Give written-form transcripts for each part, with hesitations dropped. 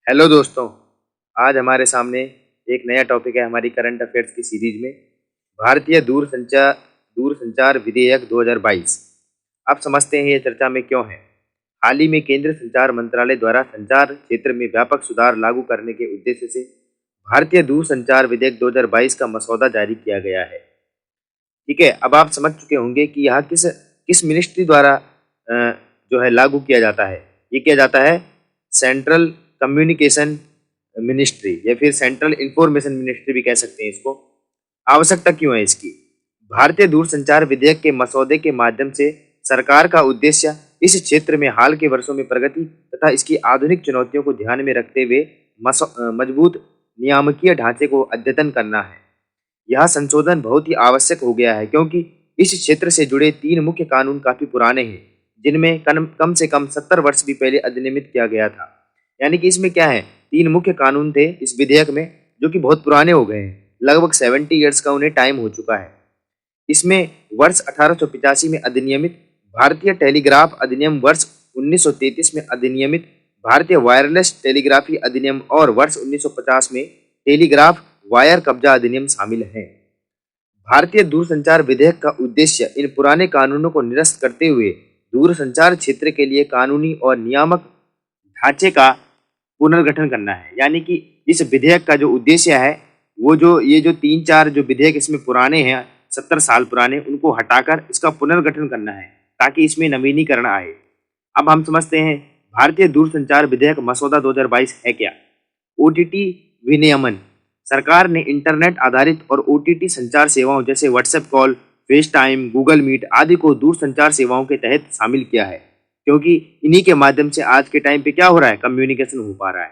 Hello दोस्तों। आज हमारे सामने एक नया टॉपिक है हमारी करंट अफेयर्स की सीरीज में। भारतीय दूरसंचार विधेयक 2022। आप समझते हैं ये चर्चा में क्यों है। हाल ही में केंद्र संचार मंत्रालय द्वारा संचार क्षेत्र में व्यापक सुधार लागू करने के उद्देश्य से भारतीय दूरसंचार विधेयक 2022 का मसौदा जारी किया गया है। ठीक है, अब आप समझ चुके होंगे कि यह किस किस मिनिस्ट्री द्वारा जो है लागू किया जाता है। ये किया जाता है सेंट्रल कम्युनिकेशन मिनिस्ट्री या फिर सेंट्रल इंफॉर्मेशन मिनिस्ट्री भी कह सकते हैं इसको। आवश्यकता क्यों है इसकी। भारतीय दूरसंचार विधेयक के मसौदे के माध्यम से सरकार का उद्देश्य इस क्षेत्र में हाल के वर्षों में प्रगति तथा इसकी आधुनिक चुनौतियों को ध्यान में रखते हुए मजबूत नियामकीय ढांचे को अद्यतन करना है। यह संशोधन बहुत ही आवश्यक हो गया है क्योंकि इस क्षेत्र से जुड़े 3 मुख्य कानून काफी पुराने हैं, जिनमें कम से कम 70 वर्ष भी पहले अधिनियमित किया गया था। यानी कि इसमें क्या है, 3 मुख्य कानून थे इस विधेयक में जो कि बहुत पुराने हो गए हैं। लगभग 70 ईयर्स का उन्हें टाइम हो चुका है। इसमें वर्ष 1885 में अधिनियमित भारतीय टेलीग्राफ अधिनियम, वर्ष 1933 में अधिनियमित भारतीय वायरलेस टेलीग्राफी अधिनियम और वर्ष 1950 में टेलीग्राफ वायर कब्जा अधिनियम शामिल हैं। भारतीय दूरसंचार विधेयक का उद्देश्य इन पुराने कानूनों को निरस्त करते हुए दूरसंचार क्षेत्र के लिए कानूनी और नियामक ढांचे का पुनर्गठन करना है। यानी कि इस विधेयक का जो उद्देश्य है वो जो 3-4 जो विधेयक इसमें पुराने हैं, 70 साल पुराने, उनको हटाकर इसका पुनर्गठन करना है ताकि इसमें नवीनीकरण आए। अब हम समझते हैं भारतीय दूरसंचार विधेयक मसौदा 2022 है क्या। ओटीटी विनियमन। सरकार ने इंटरनेट आधारित और ओटीटी संचार सेवाओं जैसे WhatsApp call, FaceTime, Google Meet आदि को दूरसंचार सेवाओं के तहत शामिल किया है, क्योंकि इन्हीं के माध्यम से आज के टाइम पे क्या हो रहा है, कम्युनिकेशन हो पा रहा है।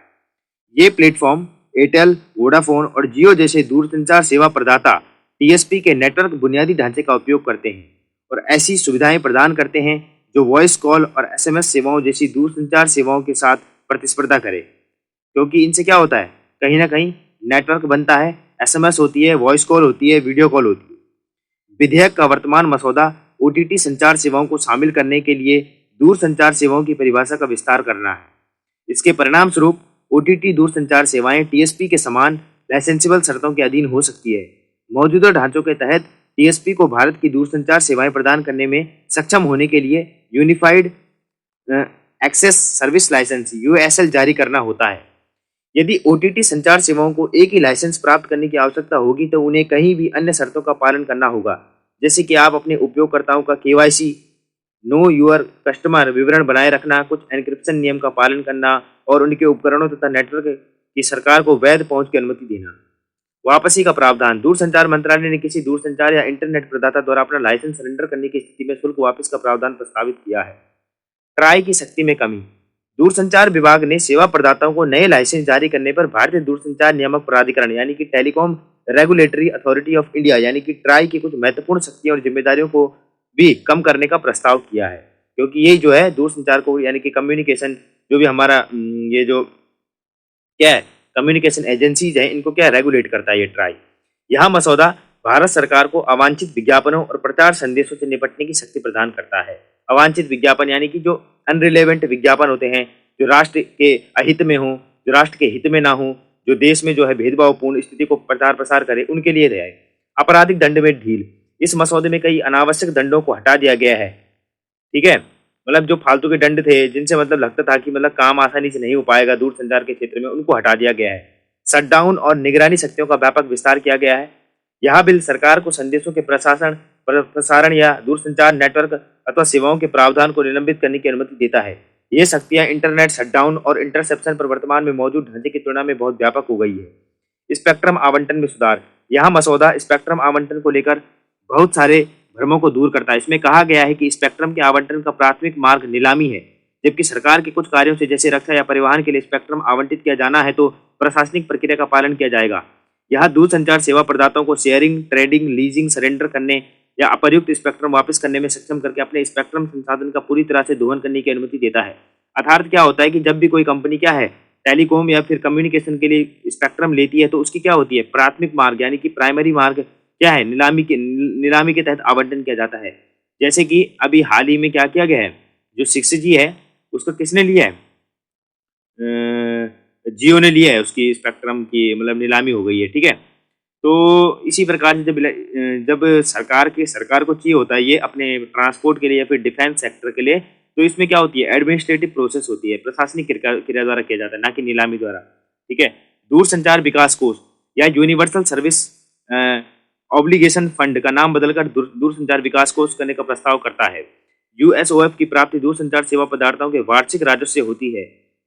ये प्लेटफॉर्म एयरटेल, वोडाफोन और जियो जैसे दूरसंचार सेवा प्रदाता टीएसपी के नेटवर्क बुनियादी ढांचे का उपयोग करते हैं और ऐसी सुविधाएं प्रदान करते हैं जो वॉइस कॉल और एसएमएस सेवाओं जैसी दूरसंचार सेवाओं के साथ प्रतिस्पर्धा करे। क्योंकि इनसे क्या होता है, कहीं ना कहीं नेटवर्क बनता है, एसएमएस होती है, वॉइस कॉल होती है, वीडियो कॉल होती है। विधेयक का वर्तमान मसौदा ओटीटी संचार सेवाओं को शामिल करने के लिए दूरसंचार सेवाओं की परिभाषा का विस्तार करना है। इसके परिणाम स्वरूप ओटीटी दूरसंचार सेवाएं टीएसपी के समान लाइसेंसिबल शर्तों के अधीन हो सकती है। मौजूदा ढांचों के तहत टीएसपी को भारत की दूरसंचार सेवाएं प्रदान करने में सक्षम होने के लिए unified access service licence USL जारी करना होता है। यदि ओटीटी संचार सेवाओं को एक ही लाइसेंस प्राप्त करने की आवश्यकता होगी तो उन्हें कहीं भी अन्य शर्तों का पालन करना होगा, जैसे कि आप अपने उपयोगकर्ताओं का केवाईसी, नो यूर कस्टमर विवरण बनाए रखना, कुछ एन्क्रिप्शन नियम का पालन करना और उनके उपकरणों तथा नेटवर्क की सरकार को वैध पहुंच की अनुमति देना। वापसी का प्रावधान। दूरसंचार मंत्रालय ने किसी दूरसंचार या इंटरनेट प्रदाता द्वारा अपना लाइसेंस सरेंडर करने की स्थिति में शुल्क वापस का प्रावधान प्रस्तावित किया है। ट्राई की शक्ति में कमी। दूरसंचार विभाग ने सेवा प्रदाताओं को नए लाइसेंस जारी करने पर भारतीय दूरसंचार नियामक प्राधिकरण यानी कि telecom regulatory authority of India यानी कि ट्राई की कुछ महत्वपूर्ण शक्तियों और जिम्मेदारियों को भी कम करने का प्रस्ताव किया है। क्योंकि ये जो है दूरसंचार को यानी कि कम्युनिकेशन जो भी हमारा ये जो क्या है कम्युनिकेशन एजेंसीज है, इनको क्या रेगुलेट करता है ये ट्राई। यह मसौदा भारत सरकार को अवांछित विज्ञापनों और प्रचार संदेशों से निपटने की शक्ति प्रदान करता है। अवांछित विज्ञापन यानी कि जो अनरिलेवेंट विज्ञापन होते हैं, जो राष्ट्र के अहित में हो, जो राष्ट्र के हित में ना हो, जो देश में जो है भेदभावपूर्ण स्थिति को प्रचार प्रसार करे, उनके लिए रहे। आपराधिक दंड में ढील। इस मसौदे में कई अनावश्यक दंडों को हटा दिया गया है। ठीक है, मतलब जो फालतू के दंड थे जिनसे मतलब लगता था कि मतलब काम आसानी से नहीं हो पाएगा दूरसंचार के क्षेत्र में, उनको हटा दिया गया है। शटडाउन और निगरानी शक्तियों का व्यापक विस्तार किया गया है। यह बिल सरकार को संदेशों के प्रसारण या दूरसंचार नेटवर्क अथवा सेवाओं के प्रावधान को निलंबित करने की अनुमति देता है। ये शक्तियां इंटरनेट शटडाउन और इंटरसेप्शन पर वर्तमान में मौजूद ढांचे की तुलना में बहुत व्यापक हो गई है। स्पेक्ट्रम आवंटन में सुधार। यह मसौदा स्पेक्ट्रम आवंटन को लेकर बहुत सारे भ्रमों को दूर करता है। इसमें कहा गया है कि स्पेक्ट्रम के आवंटन का प्राथमिक मार्ग नीलामी है, जबकि सरकार के कुछ कार्यों से जैसे रक्षा या परिवहन के लिए स्पेक्ट्रम आवंटित किया जाना है तो प्रशासनिक प्रक्रिया का पालन किया जाएगा। यह दूरसंचार सेवा प्रदाताओं को शेयरिंग, ट्रेडिंग, लीजिंग, सरेंडर करने या अप्रयुक्त स्पेक्ट्रम वापस करने में सक्षम करके अपने स्पेक्ट्रम संसाधन का पूरी तरह से दोहन करने की अनुमति देता है। अर्थात क्या होता है कि जब भी कोई कंपनी क्या है टेलीकॉम या फिर कम्युनिकेशन के लिए स्पेक्ट्रम लेती है तो उसकी क्या होती है, प्राथमिक मार्ग यानी कि प्राइमरी मार्ग क्या है, नीलामी के तहत आवंटन किया जाता है। जैसे कि अभी हाल ही में क्या किया गया है, जो 6G है उसको किसने लिया है, जियो ने लिया है, उसकी स्पेक्ट्रम की मतलब नीलामी हो गई है, ठीक है। तो इसी प्रकार से जब सरकार को चाहिए होता है ये अपने ट्रांसपोर्ट के लिए या फिर डिफेंस सेक्टर के लिए, तो इसमें क्या होती है, एडमिनिस्ट्रेटिव प्रोसेस होती है, प्रशासनिक क्रिया द्वारा किया जाता है, ना कि नीलामी द्वारा, ठीक है। दूरसंचार विकास कोष या यूनिवर्सल सर्विस ऑब्लिगेशन फंड का नाम बदलकर दूरसंचार विकास कोष करने का प्रस्ताव करता है। यूएसओएफ की प्राप्ति दूरसंचार सेवा पदार्थों के वार्षिक राजस्व से होती है।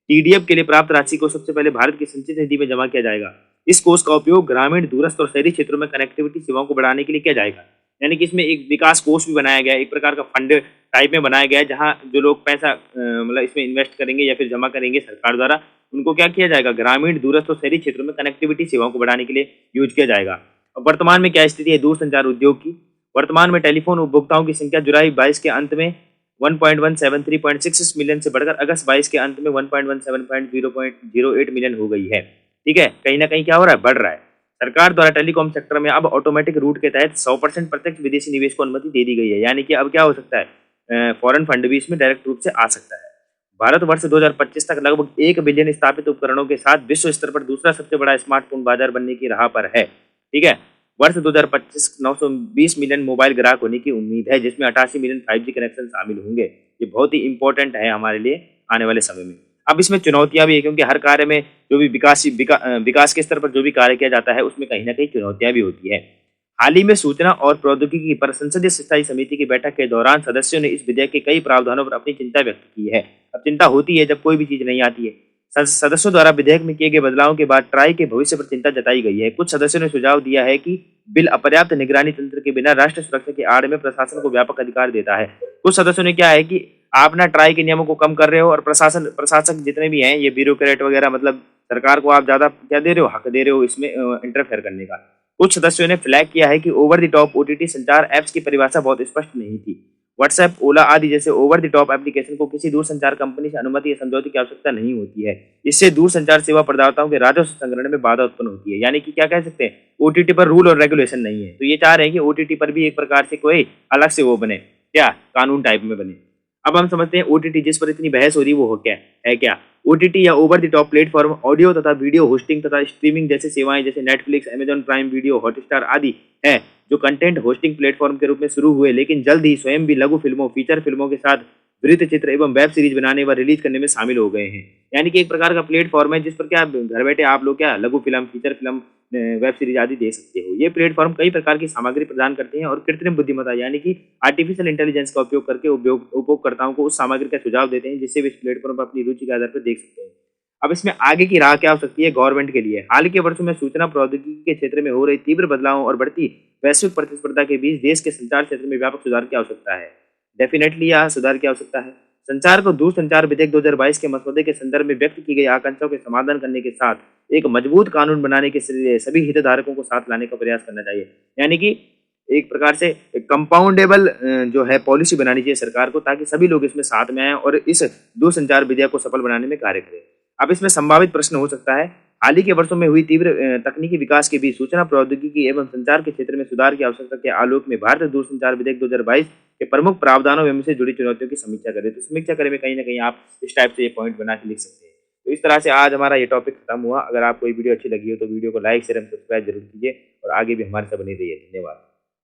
टीडीएफ के लिए प्राप्त राशि को सबसे पहले भारत की संचित निधि में जमा किया जाएगा। इस कोष का उपयोग ग्रामीण, दूरस्थ और शहरी क्षेत्रों में कनेक्टिविटी सेवाओं को बढ़ाने के लिए किया जाएगा। यानी कि इसमें एक विकास कोष भी बनाया गया है, एक प्रकार का फंड टाइप में बनाया गया है, जहां जो लोग पैसा मतलब इसमें इन्वेस्ट करेंगे या फिर जमा करेंगे सरकार द्वारा, उनको क्या किया जाएगा, ग्रामीण, दूरस्थ और शहरी क्षेत्रों में कनेक्टिविटी सेवाओं को बढ़ाने के लिए यूज किया जाएगा। अब वर्तमान में क्या स्थिति है दूरसंचार उद्योग की? वर्तमान में टेलीफोन उपभोक्ताओं की संख्या जुलाई 22 के अंत में 1.173.66 मिलियन से बढ़कर अगस्त 22 के अंत में 1.17.008 मिलियन हो गई है, ठीक है। कहीं ना कहीं क्या हो रहा है, बढ़ रहा है। सरकार द्वारा टेलीकॉम सेक्टर में अब ऑटोमेटिक रूट के तहत 100% प्रत्यक्ष विदेशी निवेश को अनुमति दे दी गई है। यानी कि अब क्या हो सकता है, फॉरेन फंड भी इसमें डायरेक्ट रूप से आ सकता है। भारत वर्ष 2025 तक लगभग 1 बिलियन स्थापित उपकरणों के साथ विश्व स्तर पर दूसरा सबसे बड़ा स्मार्टफोन बाजार बनने की राह पर है, ठीक है। वर्ष 2025 920 मिलियन मोबाइल ग्राहक होने की उम्मीद है, जिसमें 88 मिलियन 5G कनेक्शन शामिल होंगे। ये बहुत ही इंपॉर्टेंट है हमारे लिए आने वाले समय में। अब इसमें चुनौतियां भी है, क्योंकि हर कार्य में जो भी विकास के स्तर पर जो भी कार्य किया जाता है उसमें कहीं ना कहीं चुनौतियां भी होती है। हाल ही में सूचना और प्रौद्योगिकी पर संसदीय स्थायी समिति की बैठक के दौरान सदस्यों ने इस विधेयक के कई प्रावधानों पर अपनी चिंता व्यक्त की है। अब चिंता होती है जब कोई भी चीज नहीं आती है। सदस्यों द्वारा विधेयक में किए गए बदलावों के बाद ट्राई के भविष्य पर चिंता जताई गई है। कुछ सदस्यों ने सुझाव दिया है कि बिल अपर्याप्त निगरानी तंत्र के बिना राष्ट्र सुरक्षा की आड़ में प्रशासन को व्यापक अधिकार देता है। कुछ सदस्यों ने क्या है कि आप ना ट्राई के नियमों को कम कर रहे हो और प्रशासक जितने भी हैं ये ब्यूरोक्रेट वगैरह, मतलब सरकार को आप ज्यादा क्या दे रहे हो, हक दे रहे हो इसमें इंटरफेयर करने का। कुछ सदस्यों ने फ्लैग किया है कि ओवर द टॉप ओटीटी संचार एप्स की परिभाषा बहुत स्पष्ट नहीं थी। व्हाट्सएप, ओला आदि जैसे ओवर द टॉप एप्लीकेशन को किसी दूरसंचार कंपनी से अनुमति या समझौते की आवश्यकता नहीं होती है। इससे दूरसंचार सेवा प्रदाताओं के राजस्व संग्रहण में बाधा उत्पन्न होती है। यानी कि क्या कह सकते हैं, ओटीटी पर रूल और रेगुलेशन नहीं है, तो ये चाह रहे हैं कि ओटीटी पर भी एक प्रकार से कोई अलग से वो बने, क्या कानून टाइप में बने। अब हम समझते हैं ओटीटी जिस पर इतनी बहस हो रही वो क्या ओटीटी या over the top platform audio तथा वीडियो होस्टिंग तथा स्ट्रीमिंग जैसे सेवाएं जैसे Netflix, Amazon prime video, Hotstar आदि है, जो कंटेंट होस्टिंग प्लेटफॉर्म के रूप में शुरू हुए, लेकिन जल्द ही स्वयं भी लघु फिल्मों, फीचर फिल्मों के साथ वृत्त चित्र एवं वेब सीरीज बनाने व रिलीज करने में शामिल हो गए हैं। यानी कि एक प्रकार का प्लेटफॉर्म है जिस पर क्या घर बैठे आप लोग क्या लघु film, feature film, web series आदि देख सकते हो। ये प्लेटफॉर्म कई प्रकार की सामग्री प्रदान करते हैं और कृत्रिम बुद्धिमत्ता यानी कि आर्टिफिशियल इंटेलिजेंस का उपयोग करके उपयोगकर्ताओं को उस सामग्री का सुझाव देते हैं, जिससे वे इस प्लेटफॉर्म पर अपनी रुचि के आधार पर देख सकते हैं। अब इसमें आगे की राह क्या हो सकती है गवर्नमेंट के लिए? हाल के वर्षों में सूचना प्रौद्योगिकी के क्षेत्र में हो रही तीव्र बदलावों और बढ़ती वैश्विक प्रतिस्पर्धा के बीच देश के संचार क्षेत्र में व्यापक सुधार की आवश्यकता है। डेफिनेटली यह सुधार की आवश्यकता है। संचार को दूरसंचार विधेयक 2022 के मसौदे के संदर्भ में व्यक्त की गई आकांक्षाओं के समाधान करने के साथ एक मजबूत कानून बनाने के लिए सभी हितधारकों को साथ लाने का प्रयास करना चाहिए। यानी कि एक प्रकार से कंपाउंडेबल जो है पॉलिसी बनानी चाहिए सरकार को, ताकि सभी लोग इसमें साथ में आए और इस दूरसंचार विधेयक को सफल बनाने में कार्य करें। अब इसमें संभावित प्रश्न हो सकता है, हाल ही के वर्षों में हुई तीव्र तकनीकी विकास के बीच सूचना प्रौद्योगिकी एवं संचार के क्षेत्र में सुधार की आवश्यकता के आलोक में भारतीय दूरसंचार विधेयक 2022 के प्रमुख प्रावधानों एवं से जुड़ी चुनौतियों की समीक्षा करें। तो समीक्षा करें में कहीं ना कहीं आप इस टाइप से ये पॉइंट बना के लिख सकते हैं। तो इस तरह से आज हमारा ये टॉपिक खत्म हुआ। अगर आपको ये वीडियो अच्छी लगी हो तो वीडियो को लाइक, शेयर एंड सब्सक्राइब जरूर कीजिए और आगे भी हमारे साथ बने रहिए। धन्यवाद।